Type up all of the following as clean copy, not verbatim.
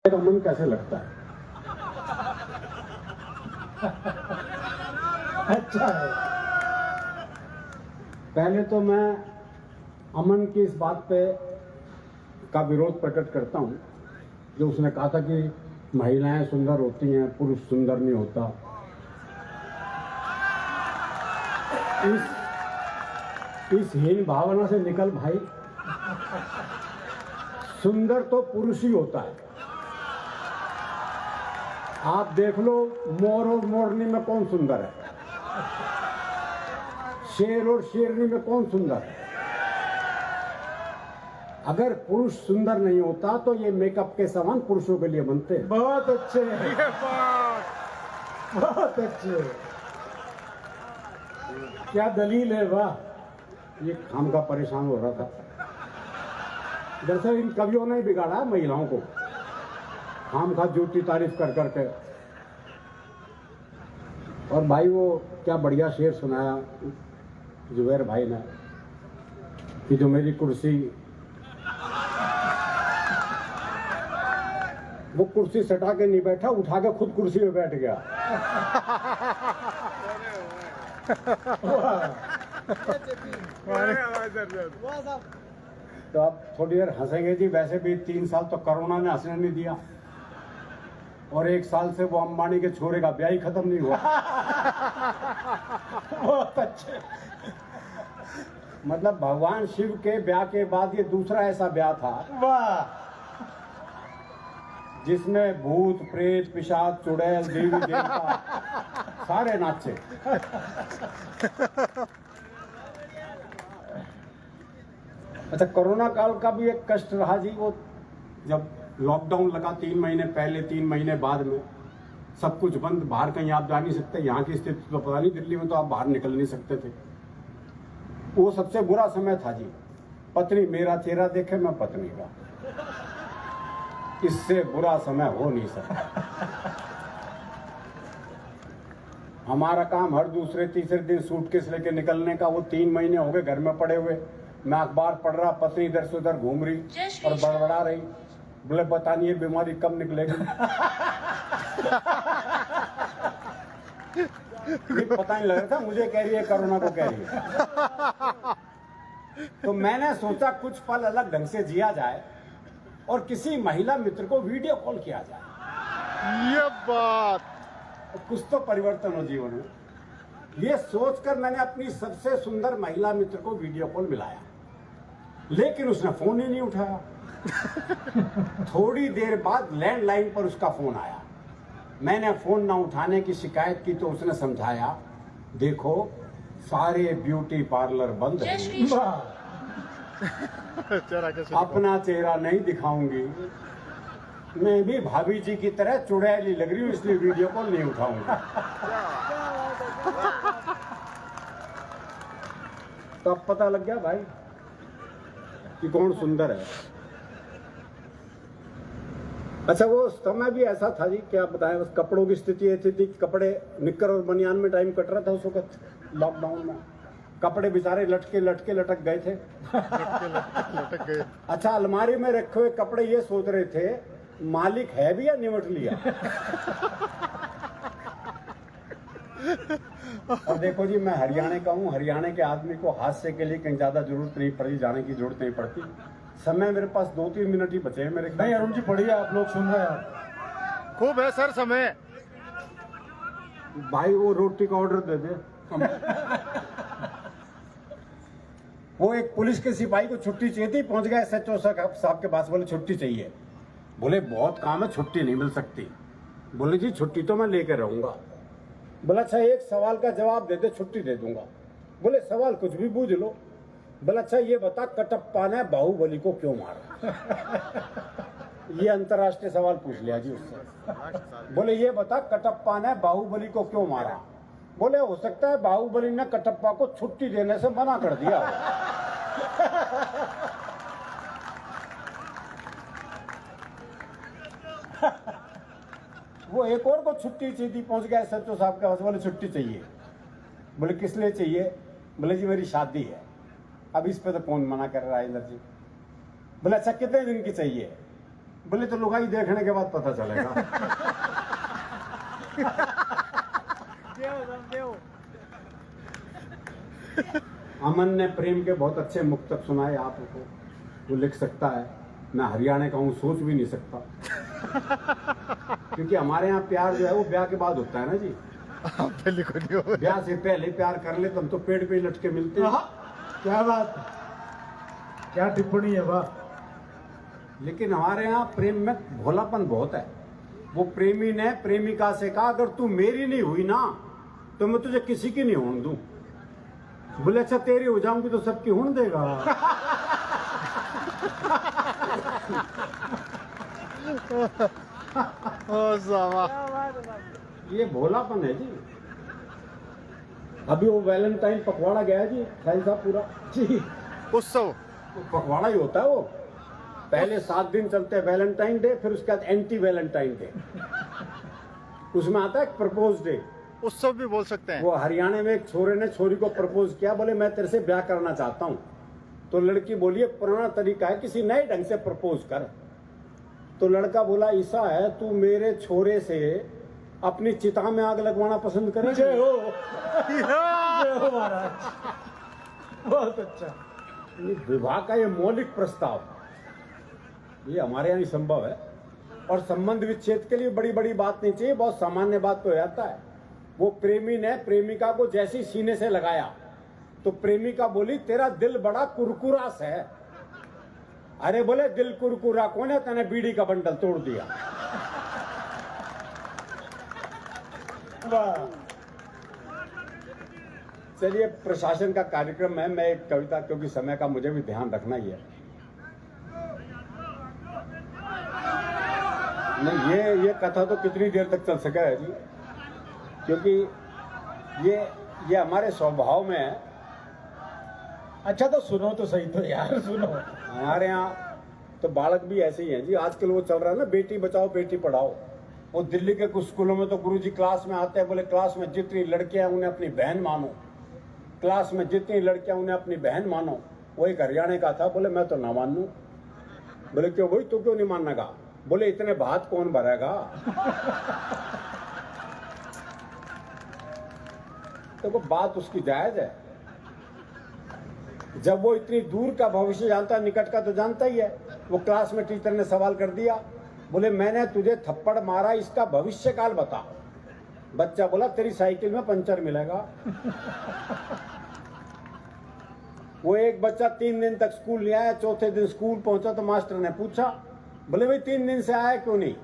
का मन कैसे लगता है? अच्छा है। पहले तो मैं अमन की इस बात पे का विरोध प्रकट करता हूं जो उसने कहा था कि महिलाएं सुंदर होती हैं, पुरुष सुंदर नहीं होता। इस हीन भावना से निकल भाई। सुंदर तो पुरुष ही होता है। आप देख लो, मोर और मोरनी में कौन सुंदर है? शेर और शेरनी में कौन सुंदर है? अगर पुरुष सुंदर नहीं होता तो ये मेकअप के सामान पुरुषों के लिए बनते हैं। बहुत अच्छे, बहुत अच्छे। क्या दलील है? वाह। ये खाम का परेशान हो रहा था। दरअसल इन कवियों ने बिगाड़ा महिलाओं को, खाम खा झूठी तारीफ कर करके। और भाई वो क्या बढ़िया शेर सुनाया जुबैर भाई ने कि जो मेरी कुर्सी, वो कुर्सी सटा के नहीं बैठा, उठा के खुद कुर्सी में बैठ गया। तो आप थोड़ी देर हंसेंगे जी। वैसे भी 3 साल तो कोरोना ने हंसने नहीं दिया, और 1 साल से वो अंबानी के छोरे का ब्याह ही खत्म नहीं हुआ। बहुत अच्छे। मतलब भगवान शिव के ब्याह के बाद ये दूसरा ऐसा ब्याह था वाह। जिसमें भूत प्रेत पिशाच चुड़ैल देवी देवता सारे नाचे। अच्छा, कोरोना काल का भी एक कष्ट रहा जी। वो जब लॉकडाउन लगा 3 महीने पहले, 3 महीने बाद में सब कुछ बंद, बाहर कहीं आप जा नहीं सकते। यहाँ की स्थिति तो पता नहीं, दिल्ली में तो आप बाहर निकल नहीं सकते थे। वो सबसे बुरा समय था जी। पत्नी मेरा चेहरा देखे, मैं पत्नी का। इससे बुरा समय हो नहीं सकता। हमारा काम हर दूसरे तीसरे दिन सूटकेस लेके निकलने का। वो 3 महीने हो गए घर में पड़े हुए। मैं अखबार पढ़ रहा, पत्नी इधर से उधर घूम रही और बड़बड़ा रही। बोले पता नहीं ये बीमारी कब निकलेगी। पता नहीं लग रहा था, मुझे कह रही है, कोरोना को कह रही है। तो मैंने सोचा कुछ पल अलग ढंग से जिया जाए और किसी महिला मित्र को वीडियो कॉल किया जाए। ये बात, कुछ तो परिवर्तन हो जीवन में। ये सोचकर मैंने अपनी सबसे सुंदर महिला मित्र को वीडियो कॉल मिलाया, लेकिन उसने फोन ही नहीं उठाया। थोड़ी देर बाद लैंडलाइन पर उसका फोन आया। मैंने फोन ना उठाने की शिकायत की तो उसने समझाया, देखो सारे ब्यूटी पार्लर बंद हैं, अपना चेहरा नहीं दिखाऊंगी। मैं भी भाभी जी की तरह चुड़ैली लग रही हूँ, इसलिए वीडियो कॉल नहीं उठाऊंगा। तो अब पता लग गया भाई कि कौन सुंदर है। अच्छा, वो समय भी ऐसा था जी, क्या बताएं। बस कपड़ों की स्थिति ऐसी थी, कपड़े निक्कर और बनियान में टाइम कट रहा था उस वक्त लॉकडाउन में। कपड़े बेचारे लटक गए थे। लटक गए। अच्छा, अलमारी में रखे हुए कपड़े ये सोच रहे थे मालिक है भी या निमट लिया। और देखो जी, मैं हरियाणा का हूँ। हरियाणा के आदमी को हादसे के लिए कहीं ज्यादा जरूरत नहीं पड़ी, जाने की जरूरत नहीं पड़ती। समय मेरे पास 2-3 मिनट ही बचे हैं मेरे। नहीं अरुण जी, बढ़िया, आप लोग सुन रहे हैं। खूब है सर समय। भाई वो रोटी का ऑर्डर दे दे। वो एक पुलिस के सिपाही को छुट्टी चाहिए थी, पहुंच गया SHO साहब के पास। बोले छुट्टी चाहिए। बोले बहुत काम है, छुट्टी नहीं मिल सकती। बोले जी छुट्टी तो मैं लेकर रहूंगा। बोला अच्छा एक सवाल का जवाब दे दे, छुट्टी दे दूंगा। बोले सवाल कुछ भी पूछ लो। बोला अच्छा ये बता, कटप्पा ने बाहुबली को क्यों मारा? ये अंतर्राष्ट्रीय सवाल पूछ लिया जी उससे। बोले ये बता, कटप्पा ने बाहुबली को क्यों मारा? बोले हो सकता है बाहुबली ने कटप्पा को छुट्टी देने से मना कर दिया। वो एक और को छुट्टी चाहिए, पहुंच गया SHO साहब के पास। बोले छुट्टी चाहिए। बोले किस लिए चाहिए? बोले जी मेरी शादी है। अब इस पे तो कौन मना कर रहा है इंदर जी। बोले अच्छा कितने दिन की चाहिए? बोले तो लुगाई देखने के बाद पता चलेगा। अमन ने प्रेम के बहुत अच्छे मुक्तक सुनाए आपको, वो लिख सकता है, मैं हरियाणा का हूँ, सोच भी नहीं सकता। क्योंकि हमारे यहाँ प्यार जो है वो ब्याह के बाद होता है ना जी। पहले को नहीं हो। ब्याह से पहले प्यार कर ले तो हम तो पेड़ पे ही लटके मिलते हैं। क्या बात, क्या टिप्पणी है वाह। लेकिन हमारे यहाँ प्रेम में भोलापन बहुत है। वो प्रेमी ने प्रेमिका से कहा, अगर तू मेरी नहीं हुई ना तो मैं तुझे किसी की नहीं होने दूं। बोले अच्छा तेरी हो जाऊंगी तो सबकी होने देगा। ये भोलापन है जी। अभी वो वैलेंटाइन पखवाड़ा गया जी, खाई साहब पूरा जी। उत्सव पखवाड़ा ही होता है वो। पहले 7 दिन चलते हैं वैलेंटाइन डे, फिर उसके बाद एंटी वैलेंटाइन डे, उसमें आता है प्रपोज डे। उत्सव भी बोल सकते हैं। वो हरियाणा में एक छोरे ने छोरी को प्रपोज किया, बोले मैं तेरे से ब्याह करना चाहता हूँ। तो लड़की बोली पुराना तरीका है, किसी नए ढंग से प्रपोज कर। तो लड़का बोला ऐसा है, तू मेरे छोरे से अपनी चिता में आग लगवाना पसंद करे? जय हो, जय हो महाराज, बहुत अच्छा। विवाह का ये मौलिक प्रस्ताव ये हमारे यहाँ संभव है। और संबंध विच्छेद के लिए बड़ी बड़ी बात नहीं चाहिए, बहुत सामान्य बात तो हो जाता है। वो प्रेमी ने प्रेमिका को जैसी सीने से लगाया तो प्रेमिका बोली तेरा दिल बड़ा कुरकुरा सा है। अरे बोले दिल कुरकुरा कौन है, तने बीड़ी का बंडल तोड़ दिया। चलिए प्रशासन का कार्यक्रम है, मैं एक कविता, क्योंकि समय का मुझे भी ध्यान रखना ही है। नहीं ये कथा तो कितनी देर तक चल सके है जी, क्योंकि ये हमारे स्वभाव में है। अच्छा तो सुनो तो सही तो यार, सुनो। हमारे यहाँ तो बालक भी ऐसे ही हैं जी। आजकल वो चल रहा है ना, बेटी बचाओ बेटी पढ़ाओ। वो दिल्ली के कुछ स्कूलों में तो गुरुजी क्लास में आते हैं, बोले क्लास में जितनी लड़कियां उन्हें अपनी बहन मानो, क्लास में जितनी लड़कियां उन्हें अपनी बहन मानो। वो एक हरियाणा का था, बोले मैं तो ना मानू। बोले क्यों भाई, तू क्यों नहीं मानने का? बोले इतने भात कौन भरेगा। तो वो बात उसकी जायज है। जब वो इतनी दूर का भविष्य जानता है, निकट का तो जानता ही है। वो क्लास में टीचर ने सवाल कर दिया, बोले मैंने तुझे थप्पड़ मारा, इसका भविष्य काल बता। बच्चा बोला तेरी साइकिल में पंचर मिलेगा। वो एक बच्चा 3 दिन तक स्कूल नहीं आया। चौथे दिन स्कूल पहुंचा तो मास्टर ने पूछा, बोले भाई 3 दिन से आया क्यों नहीं?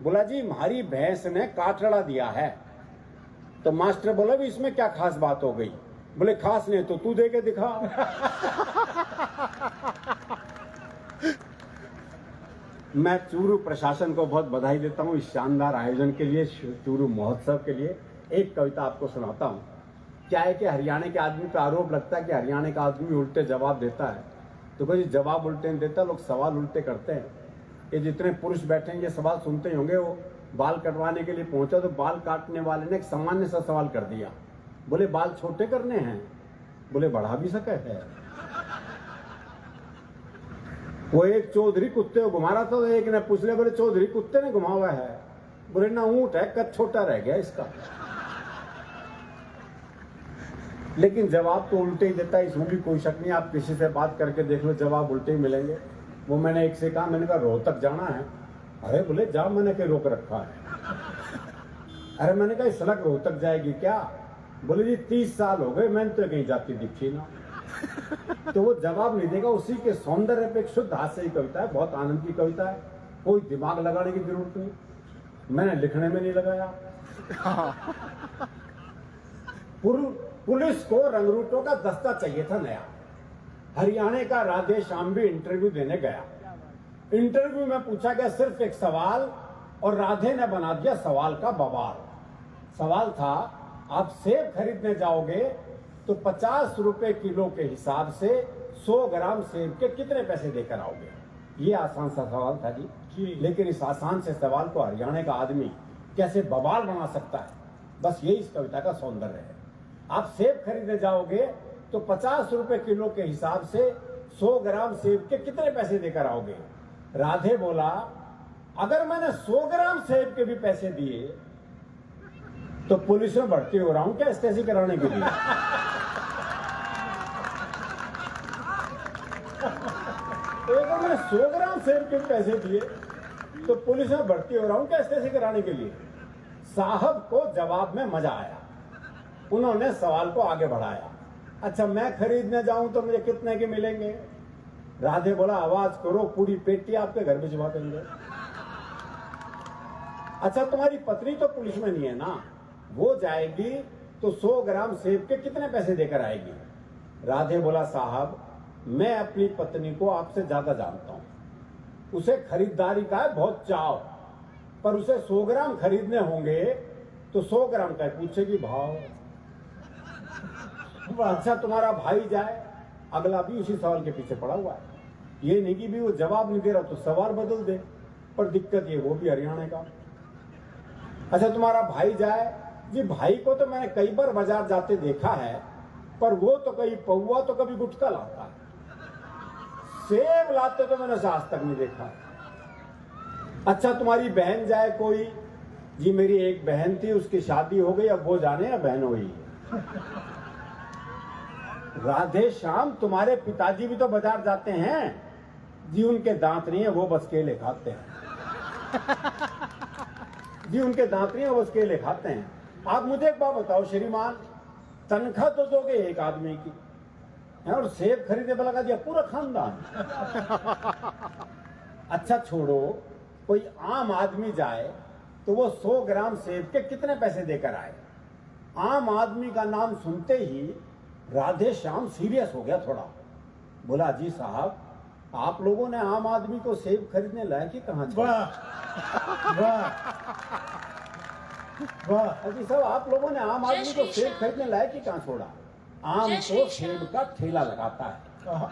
बोला जी हमारी भैंस ने काटड़ा दिया है। तो मास्टर बोला भी इसमें क्या खास बात हो गई? बोले खास नहीं तो तू दे के दिखा। मैं चूरू प्रशासन को बहुत बधाई देता हूँ इस शानदार आयोजन के लिए, चूरू महोत्सव के लिए। एक कविता आपको सुनाता हूँ। क्या है कि हरियाणा के आदमी पे आरोप लगता है कि हरियाणा का आदमी उल्टे जवाब देता है। तो कोई जवाब उल्टे नहीं देता, लोग सवाल उल्टे करते हैं। ये जितने पुरुष बैठे हैं ये सवाल सुनते ही होंगे। वो बाल कटवाने के लिए पहुंचा तो बाल काटने वाले ने एक सामान्य सा सवाल कर दिया, बोले बाल छोटे करने हैं? बोले बढ़ा भी सके है। वो एक चौधरी कुत्ते को घुमा रहा था, तो एक ने पूछ लिया, बोले चौधरी कुत्ते ने घुमा हुआ है? बोले ना ऊंट है, कद छोटा रह गया इसका। लेकिन जवाब तो उल्टे ही देता है, इसमें भी कोई शक नहीं। आप किसी से बात करके देख लो, जवाब उल्टे ही मिलेंगे। वो मैंने एक से कहा, मैंने कहा रोहतक जाना है। अरे बोले जा, मैंने क्या रोक रखा है? अरे मैंने कहा सड़क रोहतक जाएगी क्या? बोले जी 30 साल हो गए, मैंने तो कहीं जाती दिखी ना। तो वो जवाब नहीं देगा। उसी के सौंदर्य पे एक शुद्ध हास्य की कविता है, बहुत आनंद की कविता है। कोई दिमाग लगाने की जरूरत नहीं, मैंने लिखने में नहीं लगाया। पुलिस को रंगरूटों का दस्ता चाहिए था नया। हरियाणा का राधे श्याम भी इंटरव्यू देने गया। इंटरव्यू में पूछा गया सिर्फ एक सवाल, और राधे ने बना दिया सवाल का बवाल। सवाल था, आप सेब खरीदने जाओगे तो 50 रुपए किलो के हिसाब से 100 ग्राम सेब के कितने पैसे देकर आओगे? ये आसान सा सवाल था जी। लेकिन इस आसान से सवाल को हरियाणा का आदमी कैसे बवाल बना सकता है, बस यही इस कविता का सौंदर्य है। आप सेब खरीदने जाओगे तो 50 रुपए किलो के हिसाब से 100 ग्राम सेब के कितने पैसे देकर आओगे? राधे बोला अगर मैंने 100 ग्राम सेब के भी पैसे दिए तो पुलिस में भर्ती हो रहा हूं क्या एसटीसी कराने के लिए? तो अगर मैंने 100 ग्राम सेब के भी पैसे दिए तो पुलिस में भर्ती हो रहा हूं क्या एसटीसी कराने के लिए? साहब को जवाब में मजा आया, उन्होंने सवाल को आगे बढ़ाया। अच्छा, मैं खरीदने जाऊं तो मुझे कितने के मिलेंगे? राधे बोला, आवाज करो, पूरी पेटी आपके घर भिजवा देंगे। अच्छा, तुम्हारी पत्नी तो पुलिस में नहीं है ना, वो जाएगी तो 100 ग्राम सेब के कितने पैसे देकर आएगी? राधे बोला, साहब मैं अपनी पत्नी को आपसे ज्यादा जानता हूं, उसे खरीदारी का है बहुत चाव, पर उसे 100 ग्राम खरीदने होंगे तो 100 ग्राम का पूछेगी भाव। अच्छा, तुम्हारा भाई जाए, अगला भी उसी सवाल के पीछे पड़ा हुआ है, ये नहीं कि भी वो जवाब नहीं दे रहा तो सवाल बदल दे, पर दिक्कत ये वो भी हरियाणा का। अच्छा, तुम्हारा भाई जाए, जी भाई को तो मैंने कई बार बाजार जाते देखा है, पर वो तो कभी पौवा तो कभी गुटखा लाता है, सेब लाते तो मैंने आज तक नहीं देखा। अच्छा, तुम्हारी बहन जाए कोई, जी मेरी एक बहन थी, उसकी शादी हो गई, अब वो जाने या बहन हुई। राधे श्याम, तुम्हारे पिताजी भी तो बाजार जाते हैं, जी उनके दांत नहीं है, वो बस केले खाते हैं। जी उनके दांत नहीं है, वो बस केले खाते हैं। आप मुझे एक बात बताओ श्रीमान, तनख्वाह तो दोगे एक आदमी की और सेब खरीदने पर लगा दिया पूरा खानदान। अच्छा छोड़ो, कोई आम आदमी जाए तो वो 100 ग्राम सेब के कितने पैसे देकर आए? आम आदमी का नाम सुनते ही राधे श्याम सीरियस हो गया थोड़ा, बोला, जी साहब आप लोगों ने आम आदमी को सेब खरीदने लायक ही कहां छोड़ा? वाह वाह, जी साहब आप लोगों ने आम आदमी को सेब खरीदने लायक ही कहां छोड़ा? आम तो सेब का ठेला लगाता है,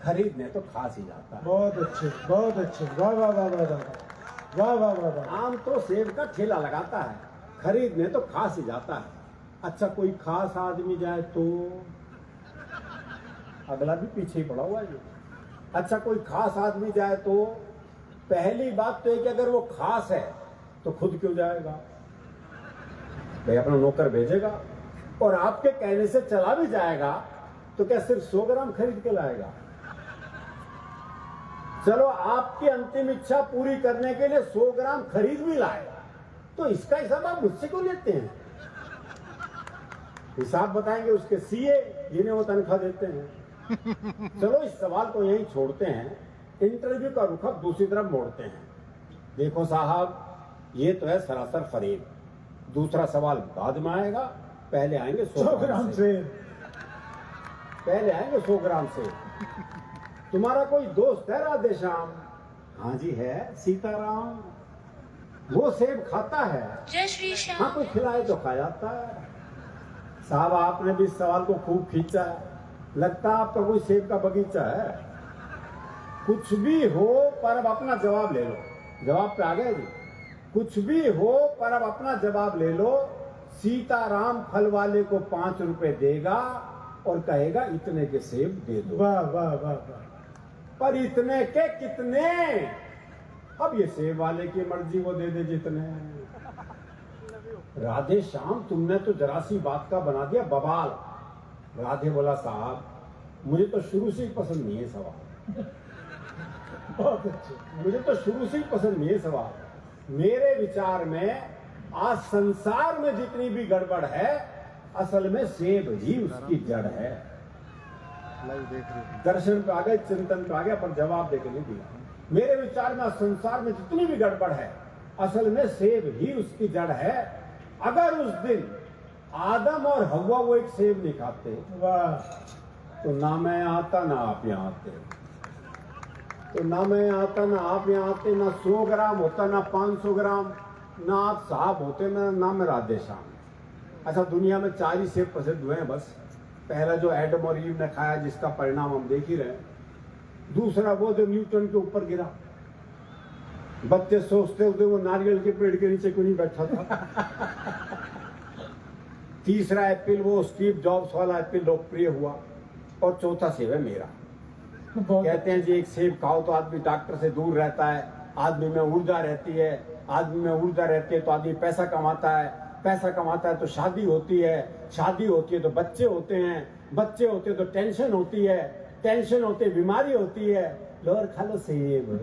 खरीदने तो खास ही जाता है। बहुत अच्छे, बहुत अच्छे, वाह वाह वाह वाह वाह वाह वाह वाह वाह। आम तो सेब का ठेला लगाता है, खरीदने तो खास ही जाता है। अच्छा, कोई खास आदमी जाए तो, अगला भी पीछे ही पड़ा हुआ है। अच्छा, कोई खास आदमी जाए तो पहली बात तो है कि अगर वो खास है तो खुद क्यों जाएगा? भाई अपना नौकर भेजेगा, और आपके कहने से चला भी जाएगा तो क्या सिर्फ 100 ग्राम खरीद के लाएगा? चलो आपकी अंतिम इच्छा पूरी करने के लिए 100 ग्राम खरीद भी लाएगा, तो इसका हिसाब आप मुझसे क्यों लेते हैं? हिसाब बताएंगे उसके सीए, जिन्हें वो तनख्वाह देते हैं। चलो इस सवाल को यहीं छोड़ते हैं, इंटरव्यू का रुख अब दूसरी तरफ मोड़ते हैं। देखो साहब, ये तो है सरासर फरेब, दूसरा सवाल बाद में आएगा, पहले आएंगे 100 ग्राम से। पहले आएंगे 100 ग्राम से। तुम्हारा कोई दोस्त है राधे श्याम? हाँ जी है, सीताराम। वो सेब खाता है? जय श्री श्याम। हाँ, कोई खिलाए तो खा जाता है। साहब आपने भी इस सवाल को खूब खींचा है, लगता है आपका कोई सेब का बगीचा है। कुछ भी हो पर अब अपना जवाब ले लो। जवाब पे आ गए जी। कुछ भी हो पर अब अपना जवाब ले लो। सीताराम फल वाले को 5 रुपए देगा और कहेगा इतने के सेब दे दो। वाह वाह वाह वाह। पर इतने के कितने? अब ये सेब वाले की मर्जी, वो दे दे जितने। राधे श्याम, तुमने तो जरा सी बात का बना दिया बवाल। राधे बोला, साहब मुझे तो शुरू से ही पसंद नहीं है सवाल। बहुत अच्छे। मुझे तो शुरू से ही पसंद नहीं है सवाल। मेरे विचार में आज संसार में जितनी भी गड़बड़ है, असल में सेब ही उसकी जड़ है। दर्शन पे आ गए, चिंतन पे आ गया, पर जवाब देके नहीं दिया। मेरे विचार में संसार में जितनी भी गड़बड़ है, असल में सेब ही उसकी जड़ है। अगर उस दिन आदम और हव्वा वो एक सेब नहीं खाते, वाह, तो ना मैं आता ना आप यहाँ आते। तो ना मैं आता ना आप यहाँ आते, ना 100 ग्राम होता, ना 500 ग्राम, ना आप साहब होते, ना मैं राधे श्याम। अच्छा, दुनिया में 4 ही सेब प्रसिद्ध हुए हैं बस। पहला जो एडम और ईव ने खाया, जिसका परिणाम हम देख ही रहे। दूसरा वो जो न्यूटन के ऊपर गिरा। बच्चे सोचते होते वो नारियल के पेड़ के नीचे क्यों नहीं बैठा था। तीसरा एप्पल, वो स्टीव जॉब्स वाला एप्पल लोकप्रिय हुआ। और चौथा सेब है मेरा। कहते हैं जी एक सेब खाओ तो आदमी डॉक्टर से दूर रहता है, आदमी में ऊर्जा रहती है, आदमी में ऊर्जा रहती है तो आदमी पैसा कमाता है, पैसा कमाता है तो शादी होती है, शादी होती है तो बच्चे होते हैं, बच्चे होते हैं तो टेंशन होती है, टेंशन होते बीमारी होती है, लोअर खा लो सेब।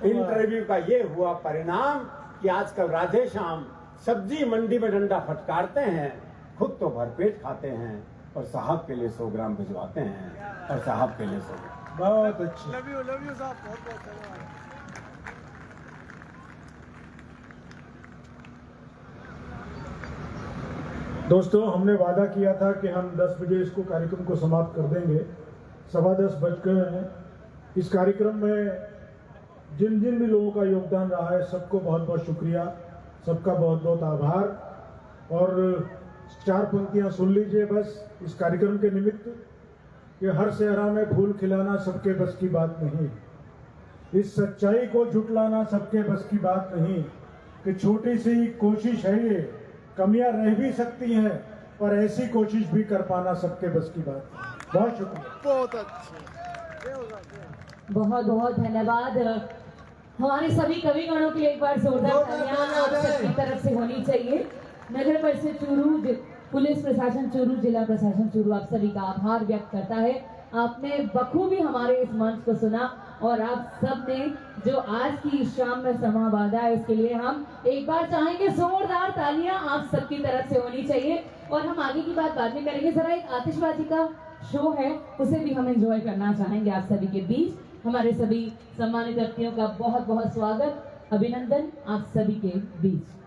इंटरव्यू का ये हुआ परिणाम कि आजकल राधे श्याम सब्जी मंडी में डंडा फटकारते हैं, खुद तो भरपेट खाते हैं और साहब के लिए 100 ग्राम भिजवाते हैं और साहब के लिए 100 ग्राम। बहुत अच्छे। लव यू साहब, बहुत बहुत धन्यवाद। दोस्तों, हमने वादा किया था कि हम 10 बजे इसको कार्यक्रम को समाप्त कर देंगे। 10:15 बज गए हैं। इस कार्यक्रम में जिन जिन भी लोगों का योगदान रहा है सबको बहुत बहुत शुक्रिया, सबका बहुत बहुत आभार। और 4 पंक्तियां सुन लीजिए बस इस कार्यक्रम के निमित्त कि हर सेहरा में फूल खिलाना सबके बस की बात नहीं, इस सच्चाई को झुटलाना सबके बस की बात नहीं, कि छोटी सी कोशिश है ये, कमियां रह भी सकती हैं पर ऐसी कोशिश भी कर पाना सबके बस की बात नहीं। बहुत शुक्रिया। बहुत अच्छे। बहुत बहुत धन्यवाद। हमारे सभी कविगणों के लिए एक बार जोरदार तालियां आप सबकी तरफ से होनी चाहिए। नगर परिषद चूरू, पुलिस प्रशासन चूरू, जिला प्रशासन चूरू आप सभी का आभार व्यक्त करता है। आपने बखूबी हमारे इस मंच को सुना और आप सब ने जो आज की शाम में समा बांधा है उसके लिए हम एक बार चाहेंगे जोरदार तालियां आप सबकी तरफ से होनी चाहिए। और हम आगे की बात बाद में करेंगे। जरा एक आतिशबाजी का शो है, उसे भी हम एंजॉय करना चाहेंगे आप सभी के बीच। हमारे सभी सम्मानित व्यक्तियों का बहुत बहुत स्वागत, अभिनंदन आप सभी के बीच।